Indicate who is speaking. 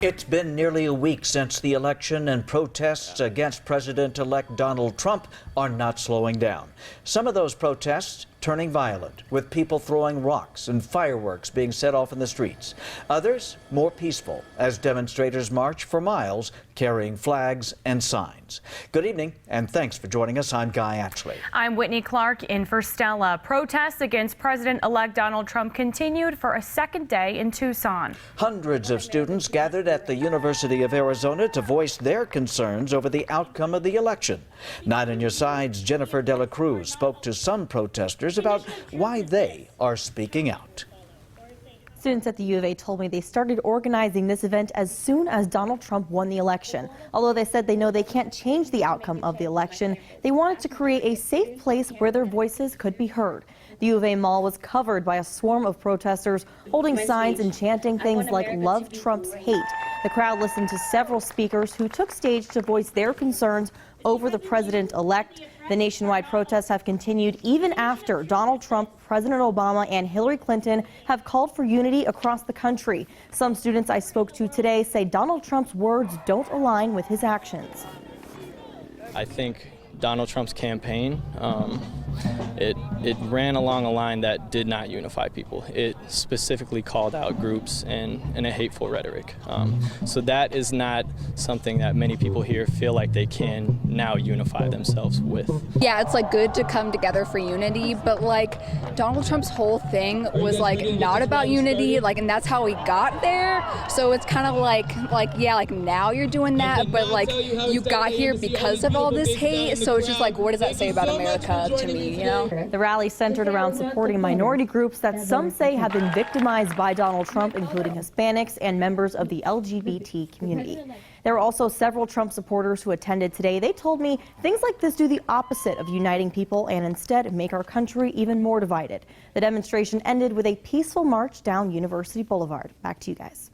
Speaker 1: It's been nearly a week since the election, and protests against President-elect Donald Trump are not slowing down. Some of those protests turning violent, with people throwing rocks and fireworks being set off in the streets. Others more peaceful, as demonstrators march for miles carrying flags and signs. Good evening, and thanks for joining us. I'm Guy Atchley.
Speaker 2: I'm Whitney Clark in for Stella. Protests against President-elect Donald Trump continued for a second day in Tucson.
Speaker 1: Hundreds of students gathered at the University of Arizona to voice their concerns over the outcome of the election. 9 on Your Side's Jennifer De La Cruz spoke to some protesters about why they are speaking out.
Speaker 3: Students at the U of A told me they started organizing this event as soon as Donald Trump won the election. Although they said they know they can't change the outcome of the election, they wanted to create a safe place where their voices could be heard. The U of A Mall was covered by a swarm of protesters holding signs and chanting things like "Love Trump's hate." The crowd listened to several speakers who took stage to voice their concerns over the president-elect. The nationwide protests have continued even after Donald Trump, President Obama, and Hillary Clinton have called for unity across the country. Some students I spoke to today say Donald Trump's words don't align with his actions.
Speaker 4: I think Donald Trump's campaign, it ran along a line that did not unify people. It specifically called out groups in a hateful rhetoric. So that is not something that many people here feel like they can now unify themselves with.
Speaker 5: Yeah, it's like good to come together for unity, but like Donald Trump's whole thing was like not about unity, like, and that's how we got there. So it's kind of like yeah, like now you're doing that, but like you got here because of all this hate. So it's just like, what does that say about America to me, you know?
Speaker 3: The rally centered around supporting minority groups that some say have been victimized by Donald Trump, including Hispanics and members of the LGBT community. There were also several Trump supporters who attended today. They told me things like this do the opposite of uniting people and instead make our country even more divided. The demonstration ended with a peaceful march down University Boulevard. Back to you guys.